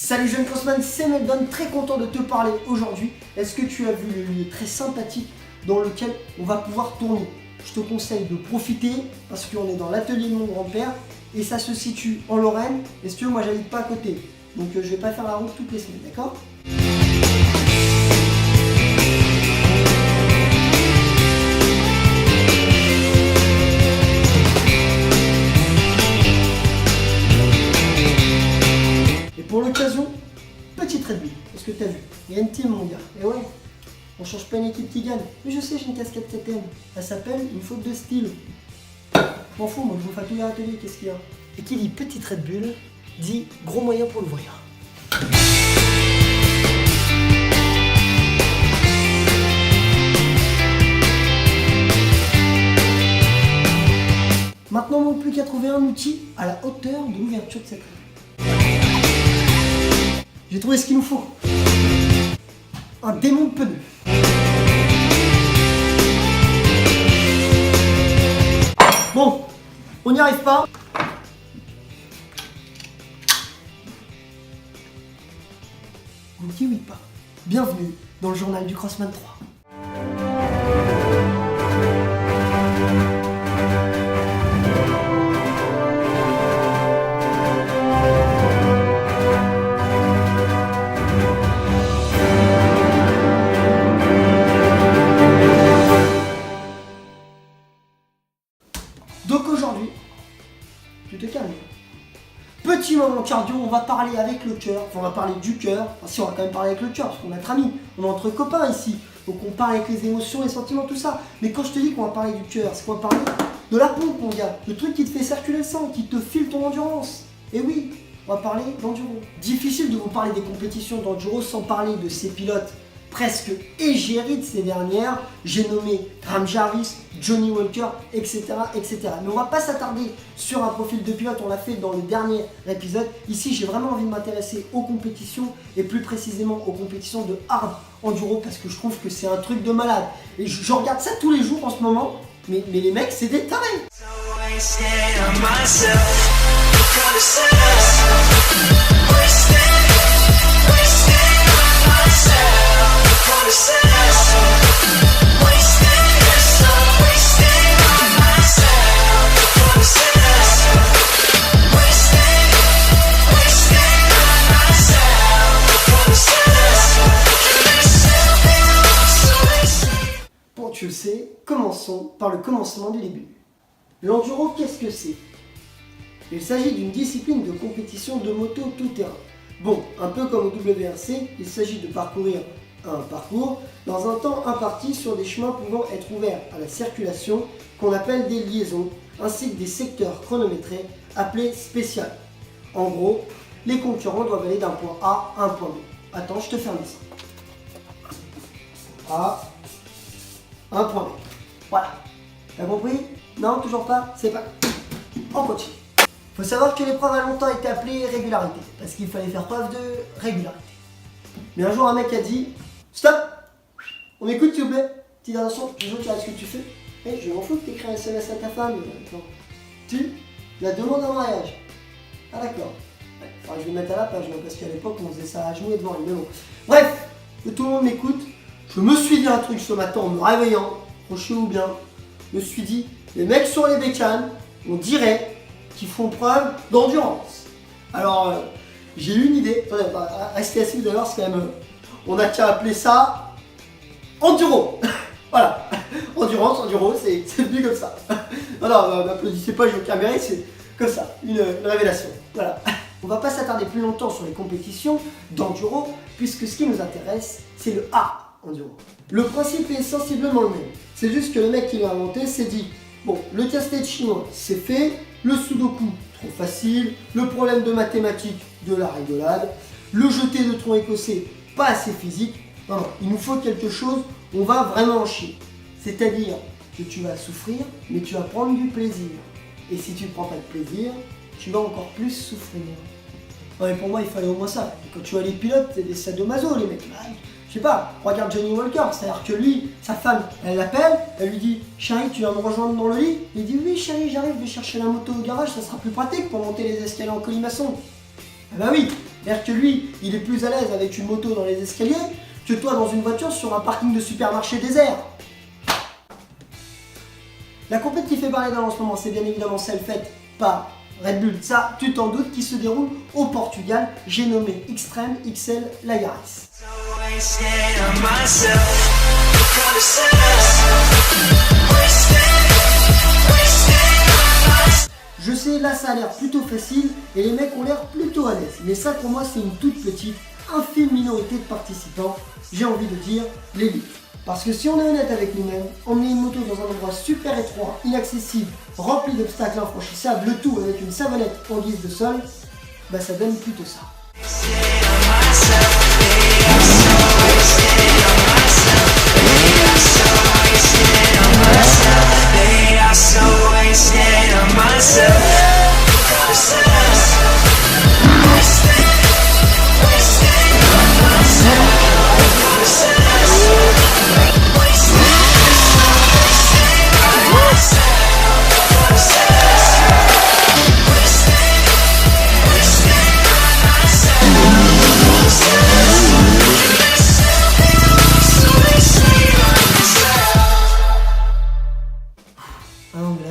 Salut jeune crossman, c'est Meldon, très content de te parler aujourd'hui. Est-ce que tu as vu le lieu très sympathique dans lequel on va pouvoir tourner? Je te conseille de profiter parce qu'on est dans l'atelier de mon grand-père et ça se situe en Lorraine. Et si tu veux, moi j'habite pas à côté, donc je vais pas faire la route toutes les semaines, d'accord? Pour l'occasion, petite Red Bull, parce que t'as vu, il y a une team mon gars, et ouais, on change pas une équipe qui gagne, mais je sais j'ai une casquette TTM, elle s'appelle une faute de style. M'en fous, moi je vous fais tout l'atelier, qu'est-ce qu'il y a? Et qui dit petite Red Bull, dit gros moyen pour l'ouvrir. Maintenant, il ne manque plus qu'à trouver un outil à la hauteur de l'ouverture de cette Red Bull. J'ai trouvé ce qu'il nous faut. Un démon de pneu. Bon, on n'y arrive pas. On dit oui pas. Bienvenue dans le journal du Crossman 3. Donc aujourd'hui, tu te calmes. Petit moment cardio, on va parler avec le cœur, enfin on va parler du cœur, enfin si on va quand même parler avec le cœur, parce qu'on est entre amis, on est entre copains ici, donc on parle avec les émotions, les sentiments, tout ça. Mais quand je te dis qu'on va parler du cœur, c'est qu'on va parler de la pompe mon gars, le truc qui te fait circuler le sang, qui te file ton endurance. Et oui, on va parler d'enduro. Difficile de vous parler des compétitions d'enduro sans parler de ces pilotes presque égérie de ces dernières, j'ai nommé Graham Jarvis, Johnny Walker, etc., etc. Mais on va pas s'attarder sur un profil de pilote, on l'a fait dans le dernier épisode. Ici, j'ai vraiment envie de m'intéresser aux compétitions et plus précisément aux compétitions de hard enduro parce que je trouve que c'est un truc de malade. Et je regarde ça tous les jours en ce moment, mais les mecs, c'est des tarés. Bon, tu le sais, commençons par le commencement du début. L'enduro, qu'est-ce que c'est? Il s'agit d'une discipline de compétition de moto tout-terrain. Bon, un peu comme au WRC, il s'agit de parcourir un parcours dans un temps imparti sur des chemins pouvant être ouverts à la circulation qu'on appelle des liaisons, ainsi que des secteurs chronométrés appelés spéciales. En gros, les concurrents doivent aller d'un point A à un point B. Attends, je te fais un dessin. A, un point B. Voilà. T'as compris? Non, toujours pas? C'est pas. On continue. Faut savoir que l'épreuve a longtemps été appelée régularité, parce qu'il fallait faire preuve de régularité. Mais un jour, un mec a dit stop, on écoute s'il vous plaît. Petite attention, je veux que tu regardes ce que tu fais. Et je m'en fous que tu écris un SMS à ta femme. Tu la demandes en mariage. Ah d'accord. Ouais, faudrait que je me mette à la page, parce qu'à l'époque, on faisait ça à genoux et devant lui. Mais bon. Bref, que tout le monde m'écoute. Je me suis dit un truc ce matin en me réveillant, accrochez-vous bien. Je me suis dit, les mecs sur les bécanes, on dirait qu'ils font preuve d'endurance. Alors, j'ai eu une idée. Attendez, restez assis d'ailleurs, c'est quand même. On a qu'à appeler ça enduro. Voilà. Endurance, enduro, c'est venu comme ça. Non, n'applaudissez pas, je veux camérer, c'est comme ça, une révélation. Voilà. On va pas s'attarder plus longtemps sur les compétitions d'enduro, puisque ce qui nous intéresse, c'est le hard enduro. Le principe est sensiblement le même. C'est juste que le mec qui l'a inventé s'est dit bon, le casse-tête chinois, c'est fait. Le sudoku, trop facile. Le problème de mathématiques, de la rigolade. Le jeté de tronc écossais, pas assez physique. Non, il nous faut quelque chose où on va vraiment en chier. C'est-à-dire que tu vas souffrir, mais tu vas prendre du plaisir. Et si tu ne prends pas de plaisir, tu vas encore plus souffrir. Non, mais pour moi, il fallait au moins ça. Et quand tu vois les pilotes, c'est des sadomaso, les mecs. Je sais pas, regarde Johnny Walker, c'est-à-dire que lui, sa femme, elle l'appelle, elle lui dit « Chérie, tu viens me rejoindre dans le lit ?» Il dit « Oui chérie, j'arrive, je vais chercher la moto au garage, ça sera plus pratique pour monter les escaliers en colimaçon. » Ah bah oui, C'est-à-dire que lui, il est plus à l'aise avec une moto dans les escaliers que toi dans une voiture sur un parking de supermarché désert. La compétition qui fait parler dans en ce moment, c'est bien évidemment celle faite par Red Bull. Ça, tu t'en doutes, qui se déroule au Portugal. J'ai nommé Extreme XL Lagares. Je sais, là ça a l'air plutôt facile et les mecs ont l'air plutôt à l'aise. Mais ça pour moi c'est une toute petite, infime minorité de participants. J'ai envie de dire l'élite. Parce que si on est honnête avec nous-mêmes, emmener une moto dans un endroit super étroit, inaccessible, rempli d'obstacles infranchissables, le tout avec une savonnette en guise de sol, bah ça donne plutôt ça.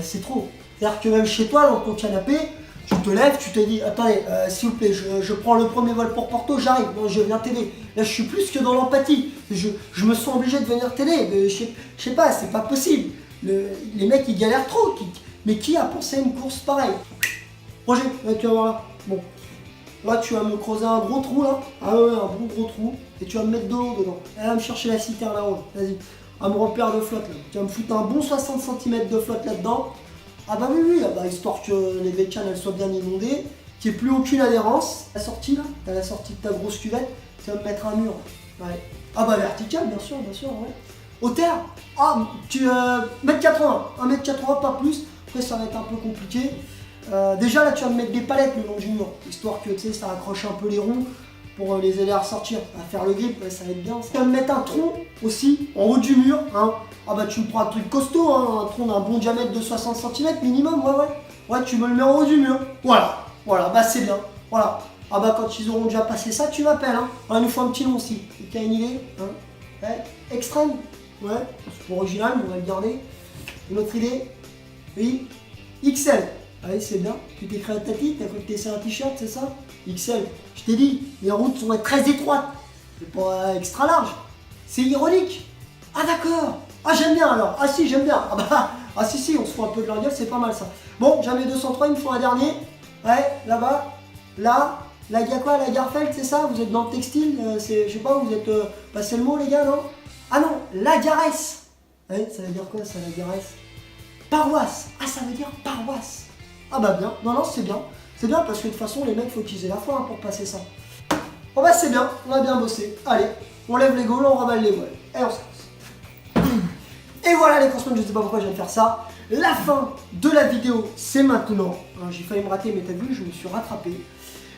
C'est trop. C'est-à-dire que même chez toi, dans ton canapé, tu te lèves, tu te dis, attendez, s'il vous plaît, je prends le premier vol pour Porto, j'arrive, je viens t'aider. Là, je suis plus que dans l'empathie. Je me sens obligé de venir t'aider. Je sais pas, c'est pas possible. Les mecs, ils galèrent trop. Mais qui a pensé à une course pareille? Roger, là, tu vas voir là. Bon. Là, tu vas me creuser un gros trou, là. Ah ouais, un bon gros trou. Et tu vas me mettre de l'eau dedans. Elle va me chercher la citerne là-haut. Vas-y. À me remplir de flotte là. Tu vas me foutre un bon 60 cm de flotte là-dedans. Ah bah oui, ah bah, histoire que les bécanes elles soient bien inondées, qu'il n'y ait plus aucune adhérence. La sortie là, t'as la sortie de ta grosse cuvette, tu vas me mettre un mur. Ouais. Ah bah vertical, bien sûr, ouais. Hauteur, ah, tu 1m80, 1m80 pas plus, après ça va être un peu compliqué. Déjà là tu vas me mettre des palettes le long du mur, histoire que tu sais ça accroche un peu les roues pour les aider à ressortir, à faire le grip, ouais, ça va être bien. Tu vas me mettre un tronc aussi en haut du mur, hein. Ah bah tu me prends un truc costaud, hein, un tronc d'un bon diamètre de 60 cm minimum, ouais, tu me le mets en haut du mur, voilà, bah c'est bien, voilà. Ah bah quand ils auront déjà passé ça, tu m'appelles, hein. Il nous faut un petit nom aussi, t'as une idée, hein? Ouais. Extrême, ouais, c'est original, mais on va le garder. Une autre idée, oui, XL. Allez, c'est bien, tu t'écris à ta tête, t'as cru que t'essaies un t-shirt, c'est ça? XL, je t'ai dit, les routes sont très étroites, c'est pas extra large, c'est ironique. Ah d'accord, ah j'aime bien alors, ah si j'aime bien, ah si, on se fout un peu de leur gueule, c'est pas mal ça. Bon, jamais 203, il me faut un dernier, ouais, là-bas, là, la quoi, la Garfeld, c'est ça? Vous êtes dans le textile, je sais pas, vous êtes, passé le mot les gars, non? Ah non, la Garesse, ouais, ça veut dire quoi ça, la Garesse? Paroisse, ah ça veut dire paroisse. Ah bah bien, non c'est bien. C'est bien parce que de toute façon les mecs faut qu'ils aient la foi hein, pour passer ça. Bon bah c'est bien, on a bien bossé. Allez, on lève les gaules, on raballe les voiles. Et on se casse. Et voilà les consommateurs, je sais pas pourquoi je viens de faire ça. La fin de la vidéo, c'est maintenant. J'ai failli me rater mais t'as vu, je me suis rattrapé.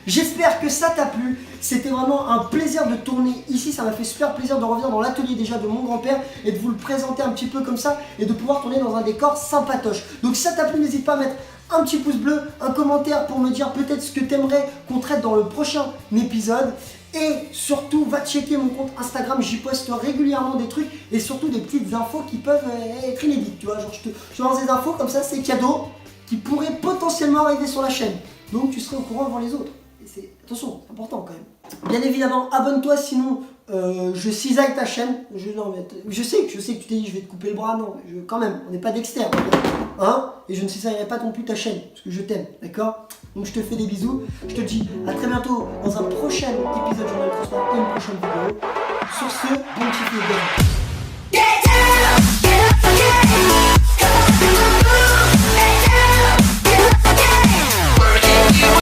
J'espère que ça t'a plu, c'était vraiment un plaisir de tourner ici, ça m'a fait super plaisir de revenir dans l'atelier déjà de mon grand-père et de vous le présenter un petit peu comme ça et de pouvoir tourner dans un décor sympatoche. Donc si ça t'a plu, n'hésite pas à mettre un petit pouce bleu, un commentaire pour me dire peut-être ce que t'aimerais qu'on traite dans le prochain épisode. Et surtout, va checker mon compte Instagram, j'y poste régulièrement des trucs et surtout des petites infos qui peuvent être inédites. Tu vois, genre je te lance des infos comme ça, c'est cadeau, qui pourraient potentiellement arriver sur la chaîne. Donc tu serais au courant avant les autres. Attention, c'est important quand même. Bien évidemment, abonne-toi, sinon je cisaille ta chaîne. Je sais que tu t'es dit je vais te couper le bras, non, quand même, on n'est pas d'externe. Hein, et je ne cisaillerai pas non plus ta chaîne, parce que je t'aime, d'accord? Donc je te fais des bisous, je te dis à très bientôt dans un prochain épisode de Journal Transport et une prochaine vidéo. Sur ce, bon petit peu de